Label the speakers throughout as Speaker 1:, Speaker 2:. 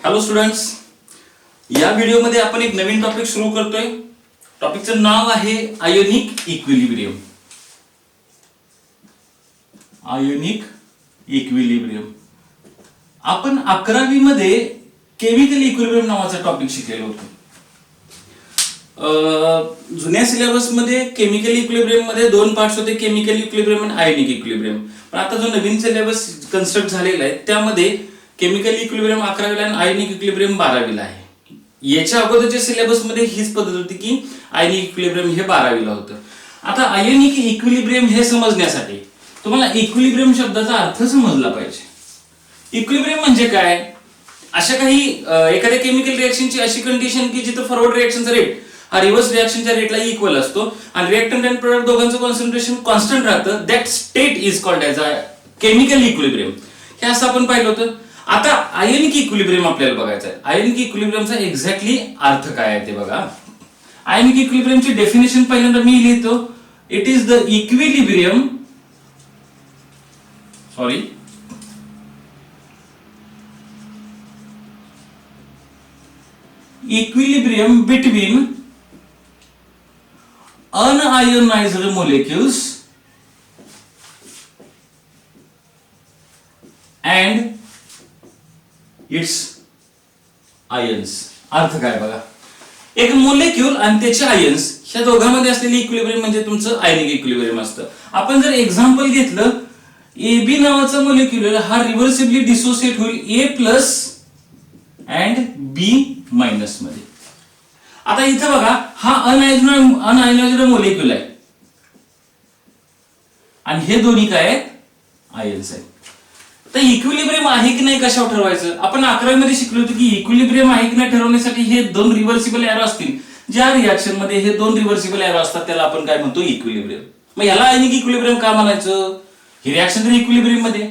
Speaker 1: Hello students, या व्हिडिओमध्ये आपण एक नवीन टॉपिक सुरू करतोय. टॉपिकचं नाव आहे आयोनिक इक्विलिब्रियम. Ionic equilibrium. आपण 11वी मध्ये केमिकल इक्विलिब्रियम नावाचा टॉपिक शिकलेलो होतो. जुन्या सिलेबस मध्ये केमिकल इक्विलिब्रियम मध्ये दोन पार्ट्स होते, केमिकल इक्विलिब्रियम आणि आयोनिक इक्विलिब्रियम. पण आता जो नवीन सिलेबस कन्स्ट्रक्ट झालेला आहे त्यामध्ये केमिकल इक्विलिब्रियम 11वीला आणि आयोनिक इक्विलिब्रियम 12वीला आहे. याच्या अगोदरच्या सिलेबस मध्ये हीच पद्धत होती की आयोनिक इक्विलिब्रियम हे 12वीला होतं. आता आयोनिक इक्विलिब्रियम हे समजण्यासाठी तुम्हाला इक्विलिब्रियम शब्दाचा अर्थ समजला पाहिजे. इक्विलिब्रियम म्हणजे काय? अशा काही एखाद्या केमिकल रिएक्शनची अशी कंडिशन की जिथे फॉरवर्ड रिएक्शनचा रेट हा रिव्हर्स रिएक्शनच्या रेटला इक्वल असतो आणि रिएक्टंट आणि प्रोडक्ट दोघांचं कॉन्सन्ट्रेशन कॉन्स्टंट राहतं. That state is called as a chemical equilibrium. हे असं आपण पाहिलं होतं. आता आयोनिक इक्विलिब्रियम आपल्याला बघायचं आहे. आयोनिक इक्विलिब्रियमचा एक्झॅक्टली अर्थ काय आहे ते बघा. आयोनिक इक्विलिब्रियमची डेफिनेशन पहिल्यांदा मी लिहितो. It is the equilibrium equilibrium between unionized molecules and its ions. अर्थ काय बघा, एक मोलेक्यूल आणि त्याचे आयन्स ह्या दोघांमध्ये असलेली इक्विलिब्रियम म्हणजे तुमचं आयोनिक इक्विलिब्रियम असतं. आपण जर एक्झाम्पल घेतलं, AB नावाचा मोलेक्यूल हा रिव्हर्सिबली डिसोसिएट होईल A plus and B minus मध्ये. आता इथं बघा, हा अनआयोनाइज्ड मोलेक्यूल आहे आणि हे दोन्ही काय आहेत? आयन्स आहेत. तर इक्विलिब्रियम आहे की नाही कशावर ठरवायचं? आपण 11वी मध्ये शिकलो होतो की इक्विलिब्रियम आहे की नाही ठरवण्यासाठी हे दोन रिव्हर्सिबल एरो असतील. ज्या रिएक्शन मध्ये हे दोन रिव्हर्सिबल एरो असतात त्याला आपण काय म्हणतो? इक्विलिब्रियम. मग याला आयोनिक इक्विलिब्रियम का म्हणायचं? ही रिएक्शन तर इक्विलिब्रियम मध्ये,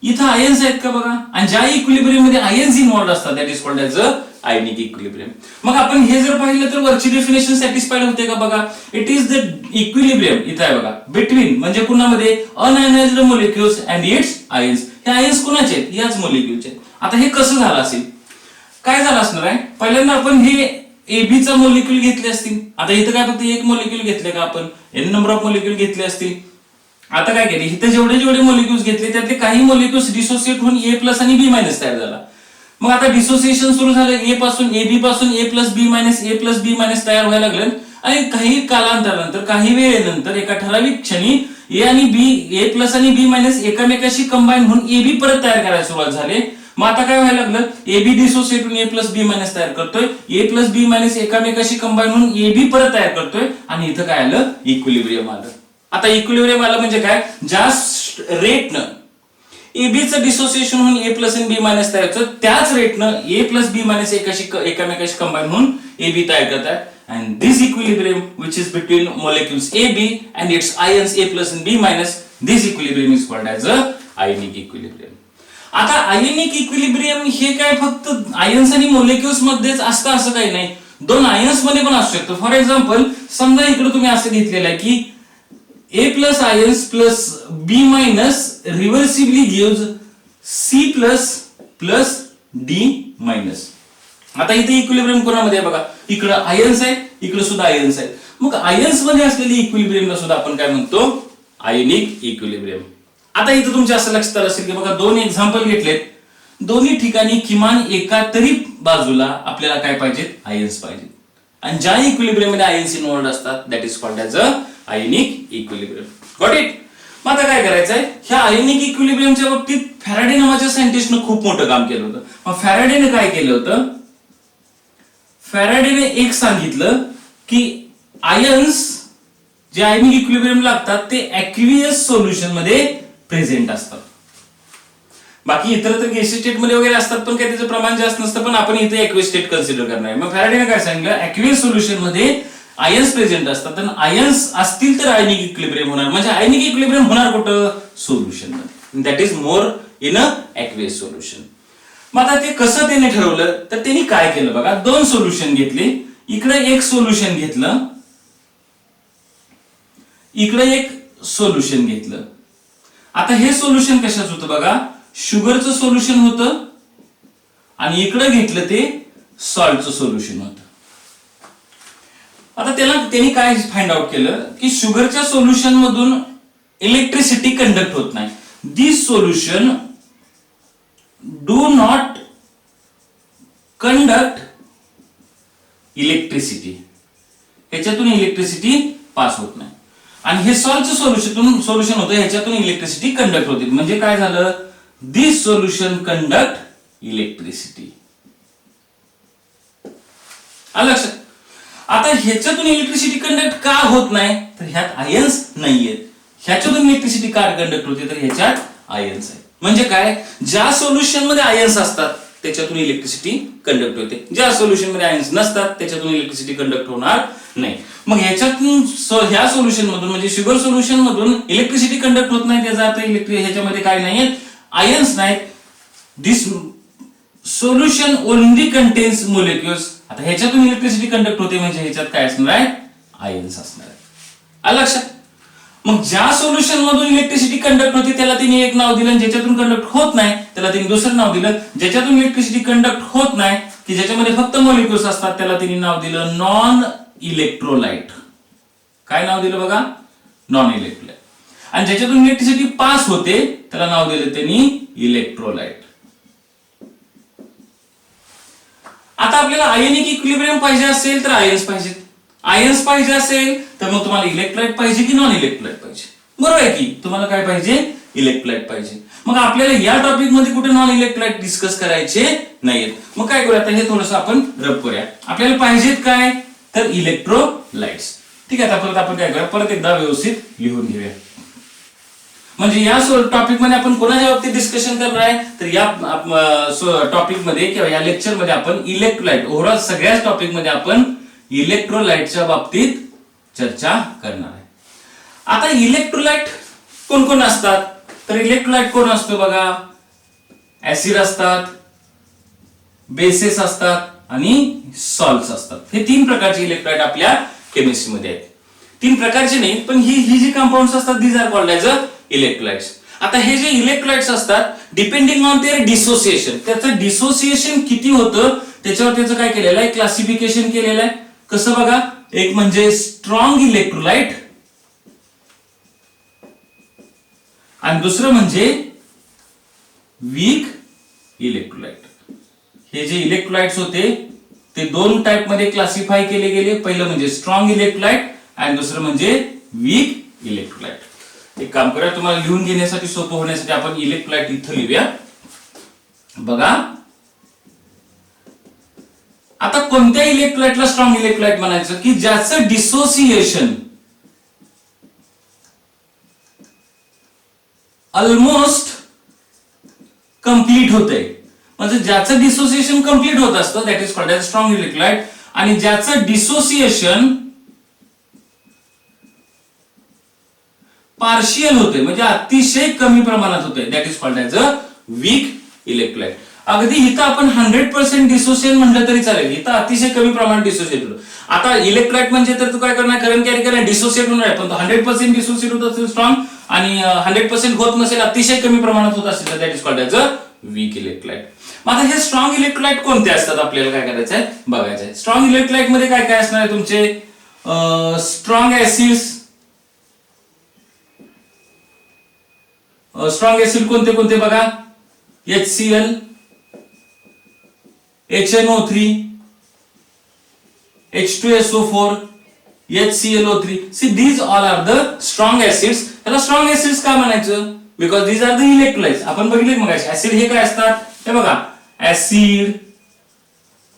Speaker 1: इथं आयन्स आहेत का बघा, आणि ज्या इक्विलिब्रियम मध्ये आयन्स इन्व्हॉल्व्ड असतात that is called as a ionic equilibrium. मग आपण हे जर पाहिलं तर वरची डेफिनेशन सॅटिस्फाईड होते का बघा. इट इज द इक्विलिब्रियम, इथं आहे बघा, बिटवीन म्हणजे कुणामध्ये? Unionised molecules and its ions. हे आयन्स कुणाचे आहेत? याच मोलेक्युलचे आहेत. आता हे कसं झालं असेल? काय झालं असणार आहे? पहिल्यांदा आपण हे AB चा मोलेक्युल घेतले असतील. आता इथं काय फक्त एक मोलेक्युल घेतले का? आपण एन नंबर ऑफ मोलेक्युल घेतले असतील. आता काय केले, इथे जेवढे जेवढे मोलेक्युल्स घेतले त्यातले काही मोलेक्युल्स डिसोसिएट होऊन A प्लस आणि B मायनस तयार झाला. मग आता डिसोसिएशन सुरू झालं, A पासून AB पासून A प्लस B मायनस तयार व्हायला लागलं आणि काही कालांतरानंतर काही वेळेनंतर एका ठराविक क्षणी A आणि B, A प्लस आणि B मायनस एकमेकाशी कंबाईन होऊन AB परत तयार करायला सुरुवात झाली. मग आता काय व्हायला लागलं, AB डिसोसिएट होऊन A प्लस B मायनस तयार करतोय, A प्लस B मायनस एकमेकाशी कंबाईन होऊन AB परत तयार करतोय आणि इथं काय आलं? इक्विलिब्रियम आलं. आता इक्विलिब्रियम आलं म्हणजे काय? ज्या रेटनं AB चं डिसोसिएशन होऊन A प्लस आणि B मायनस तयार होतं त्याच रेटनं A प्लस B मायनस एकमेकाशी कंबाईन होऊन AB तयार करतात. And this equilibrium which is between molecules AB and its ions A plus and B minus, this equilibrium is called as a ionic equilibrium. आता ionic equilibrium हे काय फक्त ions आणि molecules मध्येच असतं असं काही नाही, दोन आयन्स मध्ये पण असू शकतं. फॉर एक्झाम्पल समजा इकडे तुम्ही असं घेतलेलं आहे की A plus ions plus B minus reversibly gives C plus plus D minus. आता इथे इक्विलिब्रियम कोणामध्ये आहे बघा, इकडे आयन्स आहेत, इकडे सुद्धा आयन्स आहेत. मग आयन्स मध्ये असलेली इक्विलिब्रियमला सुद्धा आपण काय म्हणतो? Ionic equilibrium. आता इथे तुमच्या असं लक्षात आलं असेल की बघा, दोन एक्झाम्पल घेतलेत, दोन्ही ठिकाणी किमान एका तरी बाजूला आपल्याला काय पाहिजेत? आयन्स पाहिजेत. आणि ज्या इक्विलिब्रियम मध्ये आयन्स इन्व्हॉल्व्ड असतात that is called as a ionic equilibrium. Got it? मग आता काय करायचंय? ह्या आयोनिक इक्विलिब्रियमच्या बाबतीत फॅराडे नावाच्या सायंटिस्टनं खूप मोठं काम केलं होतं. मग फॅराडेने काय केलं होतं? फॅराडेने एक सांगितलं की आयन्स जे आयोनिक इक्विलिब्रियम लागतात ते ऍक्वियस सोल्युशन मध्ये प्रेझेंट असतात. बाकी इतर तर गॅसियस स्टेट मध्ये वगैरे असतात पण काय त्याचं प्रमाण जास्त नसतं, पण आपण इथे ऍक्वियस स्टेट कन्सिडर करणार आहे. मग फॅराडेने काय सांगितलं? ऍक्वियस सोल्युशन मध्ये आयन्स प्रेझेंट असतात आणि आयन्स असतील तर आयोनिक इक्विलिब्रियम होणार. म्हणजे आयोनिक इक्विलिब्रियम होणार कुठं? सोल्युशन मध्ये. That is more in a aqueous solution. मग आता ते कसं त्याने ठरवलं? तर त्यांनी काय केलं बघा, दोन सोल्युशन घेतले. इकडे एक सोल्युशन घेतलं, इकडे एक सोल्युशन घेतलं. आता हे सोल्युशन कशाचं होतं बघा? शुगरचं सोल्युशन होतं आणि इकडे घेतलं ते सॉल्टचं सोल्युशन होतं. आता त्यांनी काय फाइंड आउट केलं की शुगरच्या सोल्युशन मधून इलेक्ट्रिसिटी कंडक्ट होत नाही. This solution do not conduct electricity, ह्याच्यातून इलेक्ट्रिसिटी पास होत नाही. आणि हे सॉल्टचं सोल्युशन होतं, ह्याच्यातून इलेक्ट्रिसिटी कंडक्ट होते. म्हणजे काय झालं, दिस सोल्युशन कंडक्ट इलेक्ट्रिसिटी. आलं लक्षात. आता ह्याच्यातून इलेक्ट्रिसिटी कंडक्ट का होत नाही, तर ह्यात आयन्स नाहीयेत. ह्याच्यातून इलेक्ट्रिसिटी का कंडक्ट होते, तर ह्याच्यात आयन्स आहे. म्हणजे काय, ज्या सोल्युशन मध्ये आयन्स असतात त्याच्यातून इलेक्ट्रिसिटी कंडक्ट होते, ज्या सोल्युशन मध्ये आयन्स नसतात त्याच्यातून इलेक्ट्रिसिटी कंडक्ट होणार नाही. मग ह्याच्यातून ह्या सोल्युशन मधून म्हणजे शुगर सोल्युशन मधून इलेक्ट्रिसिटी कंडक्ट होत नाही, त्याचा अर्थ ह्याच्यामध्ये काय नाहीये, आयन्स नाहीत. दिस सोल्युशन ओनली कंटेन्स मोलिक्युल्स. आता ह्याच्यातून इलेक्ट्रिसिटी कंडक्ट होते म्हणजे ह्याच्यात काय असणार आहे, आयन्स असणार आहे. आलं लक्षात. मग ज्या सोल्युशन मधून इलेक्ट्रिसिटी कंडक्ट होते त्याला तिने एक नाव दिलं, ज्याच्यातून कंडक्ट होत नाही त्याला तिने दुसरं नाव दिलं. ज्याच्यातून इलेक्ट्रिसिटी कंडक्ट होत नाही की ज्याच्यामध्ये फक्त मॉलिक्युल्स असतात त्याला तिने नाव दिलं नॉन इलेक्ट्रोलाइट. काय नाव दिलं बघा, नॉन इलेक्ट्रोलाइट. आणि ज्याच्यातून इलेक्ट्रिसिटी पास होते त्याला नाव दिलं त्यांनी इलेक्ट्रोलाइट. आता आपल्याला आयनिक इक्विलिब्रियम पाहिजे असेल तर आयन्स पाहिजेत, आयन्स पाहिजे असेल तर मग तुम्हाला इलेक्ट्रोलाइट पाहिजे की नॉन इलेक्ट्रोलाइट पाहिजे, बरोबर आहे की. तुम्हाला काय पाहिजे, इलेक्ट्रोलाइट पाहिजे. मग आपल्याला या टॉपिक मध्ये कुठे नॉन इलेक्ट्रोलाइट डिस्कस करायचे नाहीयेत. मग काय करूया, आता हे थोडंसं आपण रब करूया. आपल्याला पाहिजेत काय, तर इलेक्ट्रोलाइट्स. ठीक आहे. आता आपण काय करूया, परत एकदा व्यवस्थित लिहून घेऊया. म्हणजे या टॉपिक मध्ये आपण कोणाच्या बाबतीत डिस्कशन करणार आहे, तर या टॉपिक मध्ये किंवा या लेक्चर मध्ये आपण इलेक्ट्रोलाइट, ओव्हरऑल सगळ्याच टॉपिक मध्ये आपण इलेक्ट्रोलाइटच्या बाबतीत चर्चा करणार आहे. आता इलेक्ट्रोलाइट कोण कोण असतात, तर इलेक्ट्रोलाइट कोण असतो बघा, ऍसिड असतात, बेसेस असतात आणि सॉल्ट्स असतात. हे तीन प्रकारचे इलेक्ट्रोलाइट आपल्या केमिस्ट्री मध्ये आहेत. तीन प्रकारचे नाही, पण ही जी कंपाऊंड्स असतात these are called as electrolytes. आता हे जे इलेक्ट्रोलाइट्स असतात डिपेंडिंग ऑन देअर डिसोसिएशन, त्याचं डिसोसिएशन किती होतं त्याच्यावर त्याचं काय केलेलं आहे, क्लासिफिकेशन केलेलं आहे. कसं बघा, एक म्हणजे स्ट्रॉंग इलेक्ट्रोलाइट आणि दुसरं म्हणजे वीक इलेक्ट्रोलाइट. हे जे इलेक्ट्रोलाइट्स होते ते दोन टाइप मध्ये क्लासिफाय केले गेले. पहिलं म्हणजे स्ट्रॉंग इलेक्ट्रोलाइट आणि दुसरं म्हणजे वीक इलेक्ट्रोलाइट. एक काम करूया, तुम्हाला लिहून घेण्यासाठी सोपं होण्यासाठी आपण इलेक्ट्रोलाइट इथं लिहूया. बघा, आता कोणत्या इलेक्ट्रोलाइटला स्ट्रॉंग इलेक्ट्रोलाइट म्हणायचं, की ज्याचं डिसोसिएशन ऑलमोस्ट कंप्लीट होतंय. म्हणजे ज्याचं डिसोसिएशन कंप्लीट होत असतं that is called as strong electrolyte. आणि ज्याचं डिसोसिएशन पार्शियल होते म्हणजे अतिशय कमी प्रमाणात होते that is called as a weak electrolyte. अगदी इथं आपण 100% डिसोसिएशन म्हटलं तरी चालेल, इथं अतिशय कमी प्रमाणात डिसोसिएट होतं. आता इलेक्ट्रोलाइट म्हणजे तर तू काय करणार, करंट कॅरी करणार, डिसोसिएट होणार आहे. पण 100% डिसोसिएट होत असेल स्ट्रॉंग आणि 100% होत नसेल, अतिशय कमी प्रमाणात होत असेल तर that is called as a weak electrolyte. मग आता हे स्ट्रॉंग इलेक्ट्रोलाइट कोणते असतात आपल्याला काय करायचं आहे, बघायचं आहे. स्ट्रॉंग इलेक्ट्रोलाइट मध्ये काय काय असणार आहे तुमचे, स्ट्रॉंग ऍसिड्स. स्ट्रॉंग ऍसिड कोणते कोणते बघा, HCl, HNO3, H2SO4, HClO3. See, these all are the strong acids. त्याला स्ट्रॉंग एसिड्स का म्हणायचं, because these are the electrolytes. आपण बघितले मग ऍसिड हे काय असतात, हे बघा, ऍसिड,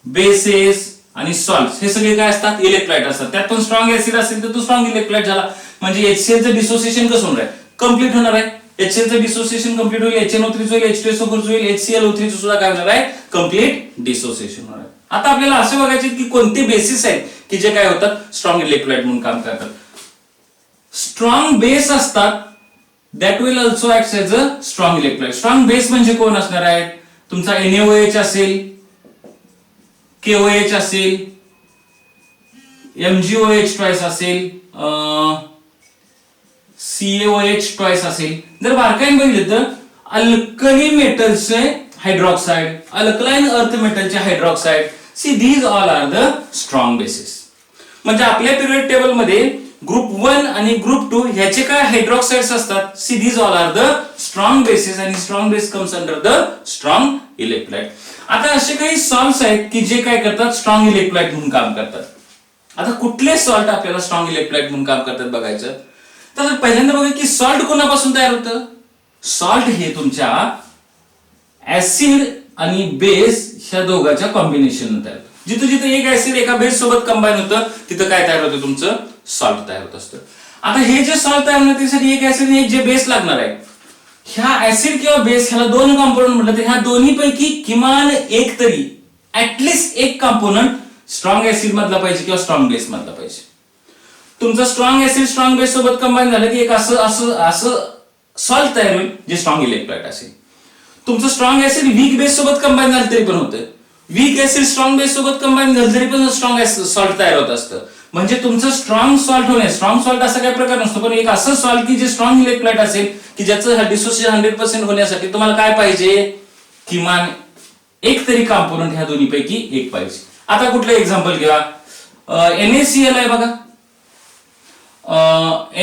Speaker 1: बेसेस आणि सॉल्ट्स हे सगळे काय असतात, इलेक्ट्रोलाइट असतात. त्यात पण स्ट्रॉंग ऍसिड असेल तर तो स्ट्रॉंग इलेक्ट्रोलाइट झाला. म्हणजे HCl चं डिसोसिएशन कसं होणार आहे, कंप्लीट होणार आहे. HCl चं डिसोसिएशन कंप्लीट होईल, HNO3 होईल, H2SO4 होईल, HClO3 सुद्धा काय होणार आहे, कंप्लीट डिसोसिएशन होणार आहे. आता आपल्याला असे बघायचे की कोणते बेसिस आहेत की जे काय होतात, स्ट्रॉंग इलेक्ट्रोलाइट म्हणून काम करतात. स्ट्रॉंग बेस असतात that will also act as a strong electrolyte. Strong base म्हणजे कोण असणार आहेत, तुमचा NaOH असेल, KOH असेल, MgOH ट्वाइस असेल, CaOH ट्वाइस असेल. जर बारकाईने बघितलं तर अल्कली मेटल्सचे हायड्रॉक्साइड, अल्कलाइन अर्थ मेटलचे hydroxide. See these all are the strong bases. म्हणजे आपल्या पिरियड टेबल मध्ये ग्रुप 1 आणि ग्रुप 2 ह्याचे काय हायड्रॉक्साइड्स असतात. See these all are the strong bases आणि strong base comes under the strong electrolyte. आता असे काही सॉल्ट्स आहेत की जे काय करतात, स्ट्रॉंग इलेक्ट्रोलाइट म्हणून काम करतात. आता कुठले सॉल्ट आपल्याला स्ट्रॉंग इलेक्ट्रोलाइट म्हणून काम करतात बघायचं. तर पहिल्यांदा बघा की सॉल्ट कोणापासून तयार होतं. सॉल्ट हे तुमच्या ऍसिड आणि बेस ह्या दोघांच्या कॉम्बिनेशन तयार होतं. जिथं जिथं एक ऍसिड एका बेस सोबत कंबाईन होतं तिथं काय तयार होतं, तुमचं सॉल्ट तयार होत असतं. आता हे जे सॉल्ट तयार होणार त्यासाठी एक ऍसिड आणि एक जे बेस लागणार आहे. ह्या ऍसिड किंवा बेस ह्याला दोन कंपोनंट म्हटलं तर ह्या दोन्ही पैकी किमान एक तरी ऍटलिस्ट एक कंपोनंट स्ट्रॉंग ऍसिड मधला पाहिजे किंवा स्ट्रॉंग बेस मधला पाहिजे. तुमचं स्ट्रॉंग ऍसिड स्ट्रॉंग बेस सोबत कंबाईन झालं की एक असं सॉल्ट तयार होईल जे स्ट्रॉंग इलेक्ट्रोलाइट असेल. तुमचं स्ट्रॉंग ऍसिड वीक बेस सोबत कंबाईन झालं तरी पण होतं. वीक ऍसिड स्ट्रॉंग बेस सोबत कंबाईन झालं तरी पण स्ट्रॉंग सॉल्ट तयार होत असतं. म्हणजे तुमचं स्ट्रॉंग सॉल्ट होणे, स्ट्रॉंग सॉल्ट असा काही प्रकार नसतो, पण एक असं सॉल्ट की जे स्ट्रॉंग इलेक्ट्रोलाइट असेल की ज्याचं डिसोसिएशन 100% होण्यासाठी तुम्हाला काय पाहिजे, किमान एक तरी कंपोनंट ह्या दोन्ही पैकी एक पाहिजे. आता कुठलं एक्झाम्पल घ्या. NaCl आहे बघा,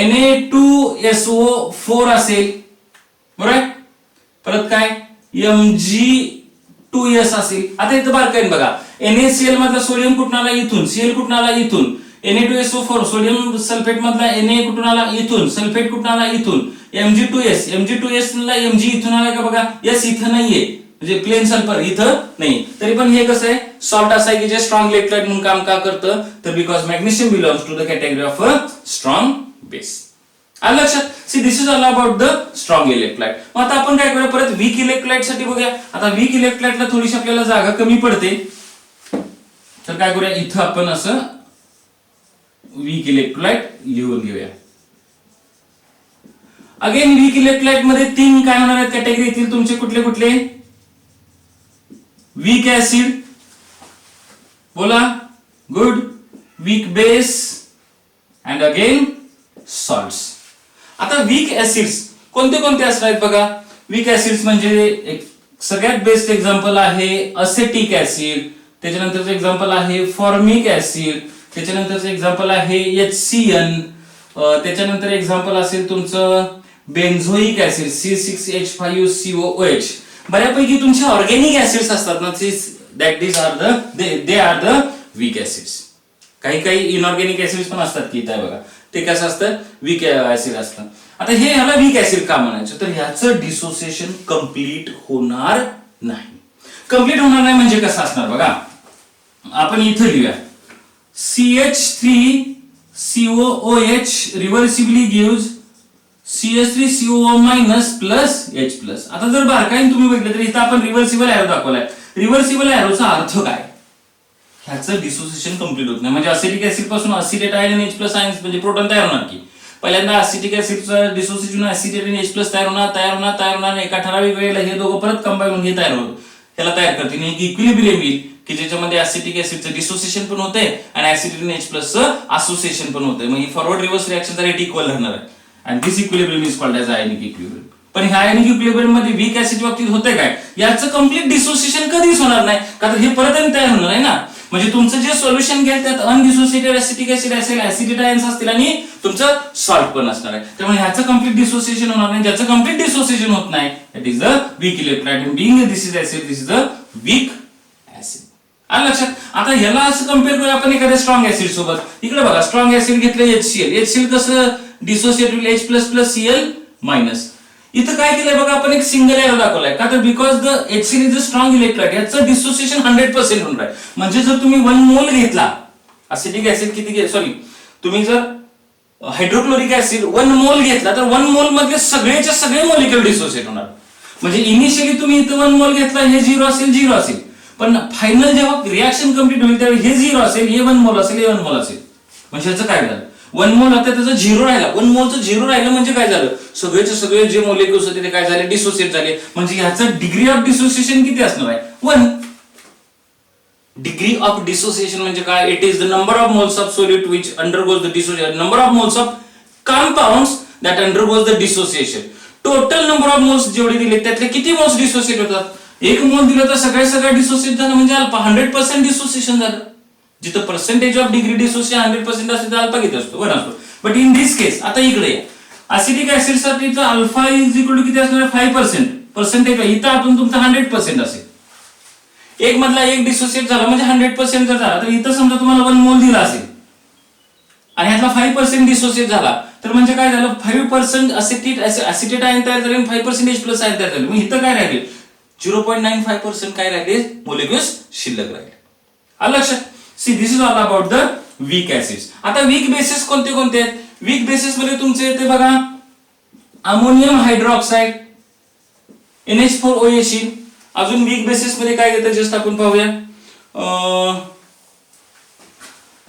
Speaker 1: Na2SO4 असेल बरोबर. परत काय Mg2S असेल. आता इथं बारकाईन बघा, NaCl मधला सोडियम कुठून आला, इथून. Cl कुठून आला, इथून. Na2SO4 सोडियम सल्फेट मधला Na कुठून आला, इथून. सल्फेट कुठून आला, इथून. Mg2S ला Mg इथून आला का बघा, यस इथं नाहीये, म्हणजे प्लेन सल्फर इथं नाही. तरी पण हे कसं आहे, सॉल्ट असं आहे की जे स्ट्रॉंग इलेक्ट्रोलाइट म्हणून काम का करतं, तर because magnesium belongs to the category of a strong base. आलं लक्षात. See this is all about the strong electrolyte. मग आता आपण काय करूया, परत वीक इलेक्ट्रोलाइट साठी बघूया. आता वीक इलेक्ट्रोलाइटला थोडीशी आपल्याला जागा कमी पडते, तर काय करूया, इथं आपण असं वीक इलेक्ट्रोलाइट लिहून घेऊया. अगेन वीक इलेक्ट्रोलाइट मध्ये तीन काय होणार आहेत कॅटेगरी येतील तुमचे, कुठले कुठले. वीक ऍसिड बोला, good. Weak base and again salts. आता वीक ऍसिड्स कोणते कोणते असणार आहेत बघा. वीक ऍसिड्स म्हणजे एक सगळ्यात बेस्ट एक्झाम्पल आहे असेटिक ऍसिड, त्याच्यानंतरचं एक्झाम्पल आहे फॉर्मिक ऍसिड, त्याच्यानंतरचं एक्झाम्पल आहे HCN, त्याच्यानंतर एक्झाम्पल असेल तुमचं बेन्झोइक ऍसिड C6H5COOH. बऱ्यापैकी तुमचे ऑर्गॅनिक ऍसिड्स असतात ना, they are the weak acids. काही काही इनऑर्गॅनिक ऍसिड्स पण असतात की काय बघा, ते कसं असतं, वीक ऍसिड असतं. आता हे ह्याला वीक ऍसिड का म्हणायचं, तर ह्याचं डिसोसिएशन कम्प्लीट होणार नाही. कम्प्लीट होणार नाही म्हणजे कसं असणार बघा, आपण इथं लिहूया CH3COOH रिव्हर्सिबली gives CH3COO- plus H+. आता जर बारकाईने तुम्ही बघितलं तर इथं आपण रिव्हर्सिबल एरो दाखवलाय. रिव्हर्सिबल एरोचा अर्थ काय, ह्याचं डिसोसिएशन कम्प्लीट होत नाही. म्हणजे असिटिक ऍसिड पासून असिटेट आयन आणि H+ आयन्स म्हणजे प्रोटॉन तयार होणार की. पहिल्यांदा असिटिक ऍसिडचं डिसोसिएशन असिटेट आणि H+ तयार होणार एका ठराविक वेळेला हे दोघं परत कंबाईन होऊन हे तयार होतं, ह्याला तयार करतील. एक इक्विलिब्रियम येईल की ज्याच्यामध्ये असिटिक ऍसिडचं डिसोसिएशन पण होते आणि ऍसिटेट आणि H+चं असोसिएशन पण होते. मग ही forward reverse reaction rate equal राहणार आहे. आणि this equilibrium is called as ionic equilibrium. पण ह्या आयनिक इक्विलिब्रियम मध्ये वीक ऍसिड बाबतीत होते काय, याचं कम्प्लीट डिसोसिएशन कधीच होणार नाही, कारण हे परत तयार होणार आहे ना. म्हणजे तुमचं जे सोल्युशन घ्याल त्यात अनडिसोसिएटेड ऍसिटिक ऍसिड असेल, ऍसिडेट आयन्स असतील आणि तुमचं सॉल्ट पण असणार आहे. त्यामुळे ह्याचं कम्प्लीट डिसोसिएशन होणार नाही. ज्याचं कम्प्लीट डिसोसिएशन होत नाही that is the weak electrolyte. Being this is acid, this is the weak acid. आलं लक्षात. आता ह्याला असं कम्पेअर करूया आपण एखाद्या स्ट्रॉंग ऍसिड सोबत. इकडे बघा, स्ट्रॉंग ऍसिड घेतलं HCl कसं डिसोसिएट होईल, H++Cl-. इथं काय केलंय बघा, आपण एक सिंगल एरो दाखवलाय का, तर because the HCl is a strong electrolyte, याचं डिसोसिएशन 100% होणार आहे. म्हणजे जर तुम्ही 1 मोल घेतला असिटिक ऍसिड, तुम्ही जर हायड्रोक्लोरिक ऍसिड 1 मोल घेतला तर 1 मोल मधले सगळेच्या सगळे मॉलिक्युल डिसोसिएट होणार. म्हणजे इनिशियली तुम्ही इथं 1 मोल घेतला, हे 0 असेल, पण फायनल जेव्हा रिएक्शन कंप्लीट होईल त्यावेळी हे 0 असेल, हे 1 मोल असेल, हे 1 मोल असेल. म्हणजे याचं काय झालं, 1 मोल आता त्याचं 0 राहिला. 1 मोलचं 0 राहिलं म्हणजे काय झालं, सगळेचे सगळे जे मॉलिक्युल्स होते ते काय झाले, डिसोसिएट झाले. म्हणजे ह्याचं डिग्री ऑफ डिसोसिएशन किती असणार आहे, 1. डिग्री ऑफ डिसोसिएशन म्हणजे काय, it is the number of moles of solute which undergoes the dissociation, number of moles of compounds that undergoes the dissociation. Total number of moles जेवढे दिले त्यातले किती moles dissociate होतात, एक मोल दिलं तर सगळ्या डिसोसिएट झालं म्हणजे अल्फा. 100% डिसोसिएशन झालं. जिथं पर्सेंटेज ऑफ डिग्री डिसोसिएशन 100% असते तर अल्फा किती असतो? 1 असतो. बट इन दिस केस आता इकडे या असिटिक ऍसिड साठी तर अल्फा इज इक्वल टू किती असणार? 5% पर्सेंटेज. इथं आपण तुमचा 100% असेल. एक मधला एक डिसोसिएट झाला म्हणजे 100% जर झाला तर इथं समजा तुम्हाला 1 मोल दिला असेल आणि ह्यातला 5% डिसोसिएट झाला तर म्हणजे काय झालं? 5% असिटेट आयन तयार झाले आणि 5% H प्लस आयन तयार झाले. मग इथं काय राहिले? 0.95% काय राहिले? मोलिक्युल्स शिल्लक राहिले. आलं लक्षात? See this is all about the weak acids. आता वीक बेसिस कोणते कोणते आहेत? वीक बेसिस मध्ये तुमचे येते बघा अमोनियम हायड्रॉक्साइड, NH4OH. अजून वीक बेसिस मध्ये काय येतं जस्ट आपण पाहूया.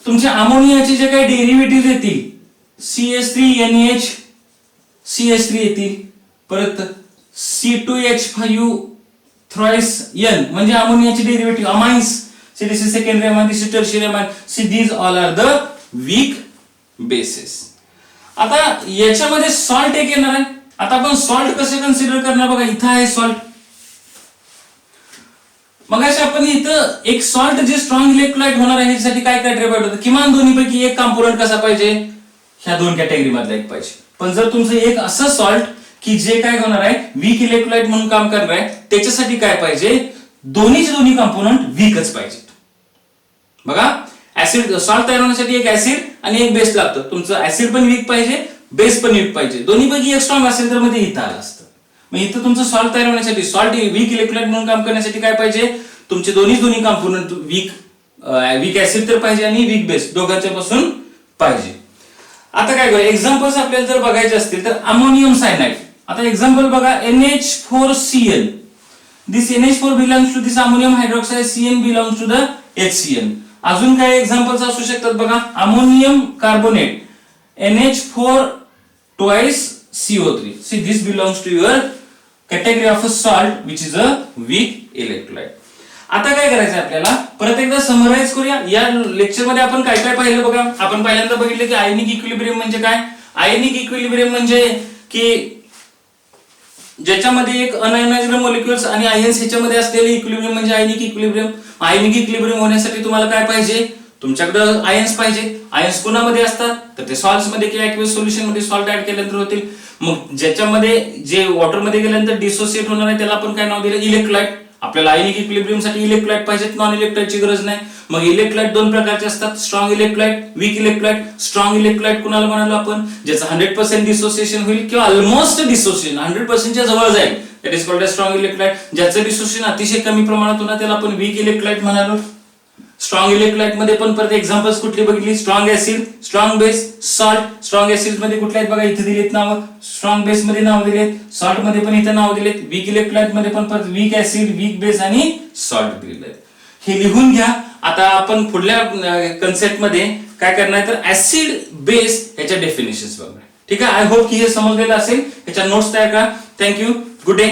Speaker 1: तुमच्या अमोनियाचे जे काही डेरिव्हेटिव्ह येतील CH3NH CH3 येतील. परत C2H5 थ्राइस N म्हणजे अमोनियाचे derivative amines. See this is secondary amine, this is tertiary amine. See these all are the weak bases. आता याच्यामध्ये सॉल्ट एक येणार आहे. आता आपण सॉल्ट कसे कन्सिडर करणार बघा. इथं आहे सॉल्ट. मग अशा आपण इथं एक सॉल्ट जे स्ट्रॉंग इलेक्ट्रोलाइट होणार आहे यासाठी काय क्रायटेरिया होतं? किमान दोन्हीपैकी एक कॉम्पोनंट कसा पाहिजे? ह्या दोन कॅटेगरी मधला एक पाहिजे. पण जर तुमचं एक असं सॉल्ट की जे काय होणार आहे वीक इलेक्ट्रोलाइट म्हणून काम करणार आहे त्याच्यासाठी काय पाहिजे? दोन्ही कॉम्पोनंट वीकच पाहिजे. बघा ऍसिड सॉल्ट तयार होण्यासाठी एक ऍसिड आणि एक बेस लागतं. तुमचं ऍसिड पण वीक पाहिजे, बेस पण वीक पाहिजे. दोन्हीपैकी एक स्ट्रॉंग असेल तर मध्ये इथं आलं असतं. मग इथं तुमचं सॉल्ट तयार होण्यासाठी सॉल्ट वीक इलेक्ट्रोलाइट म्हणून काम करण्यासाठी काय पाहिजे? तुमचे दोन्ही कॉम्पोनंट वीक ऍसिड तर पाहिजे आणि वीक बेस दोघांच्या पासून पाहिजे. आता काय करूया एक्झाम्पल्स आपल्याला जर बघायचे असतील तर अमोनियम सायनाइड. आता एक्झाम्पल बघा NH4Cl. This NH4 belongs to this ammonium hydroxide, CN belongs to the HCl. अजून काय एक्झाम्पल्स असू शकतात बघा. Ammonium carbonate NH4 twice CO3. See this belongs to your category of a salt which is a weak electrolyte. आता काय करायचं आपल्याला परत एकदा समराइज करूया. या लेक्चर मध्ये आपण काय काय पाहिलं बघा. आपण पहिल्यांदा बघितलं की आयनिक इक्विलिब्रियम म्हणजे काय? आयनिक इक्विलिब्रियम म्हणजे की ज्याच्यामध्ये एक अनआयनाइज्ड मॉलिक्युल्स आणि आयन्स ह्याच्यामध्ये असलेले इक्विलिब्रियम म्हणजे आयनिक इक्विलिब्रियम. आयनिक इक्विलिब्रियम होण्यासाठी तुम्हाला काय पाहिजे? तुमच्याकडे आयन्स पाहिजे. आयन्स कोणामध्ये असतात? तर ते सॉल्ट्स मध्ये किंवा एक्वियस सोल्युशन मध्ये सॉल्ट ऍड केल्यानंतर होतील. मग ज्याच्यामध्ये जे वॉटर मध्ये गेल्यानंतर डिसोसिएट होणार आहे त्याला आपण काय नाव दिलं? इलेक्ट्रोलाइट. आपल्याला आयनिक इक्विलिब्रियम साठी इलेक्ट्रोलाइट पाहिजेत, नॉन इलेक्ट्रोलाइटची गरज नाही. मग इलेक्ट्रोलाइट दोन प्रकारचे असतात, strong electrolyte, weak electrolyte. Strong electrolyte कुणाला म्हणालो आपण? ज्याचं 100% डिसोसिएशन होईल किंवा ऑलमोस्ट डिसोसिएशन 100% च्या जवळ जाईल, that is called strong electrolyte. ज्याचं डिसोसिएशन अतिशय कमी प्रमाणात होणार त्याला आपण वीक इलेक्ट्रोलाइट म्हणालो. स्ट्रॉंग इलेक्ट्रोलाइट मध्ये पण परत एक्झाम्पल्स कुठली बघितली? Strong acid, strong base, salt. Strong acid मध्ये कुठले आहेत बघा इथे दिलेत नाव. स्ट्रॉंग बेस मध्ये नाव दिलेत, सॉल्ट मध्ये पण इथे नाव दिलेत. वीक इलेक्ट्रोलाइट मध्ये पण परत वीक ऍसिड, वीक बेस आणि सॉल्ट दिलेले आहेत. हे लिहून घ्या. आता आपण पुढल्या कन्सेप्ट मध्ये काय करणार तर ऍसिड बेस ह्याच्या डेफिनेशन्स बघणार. ठीक आहे. आय होप की हे समजलेलं असेल. ह्याच्या नोट्स तयार करा. थँक्यू. Good day.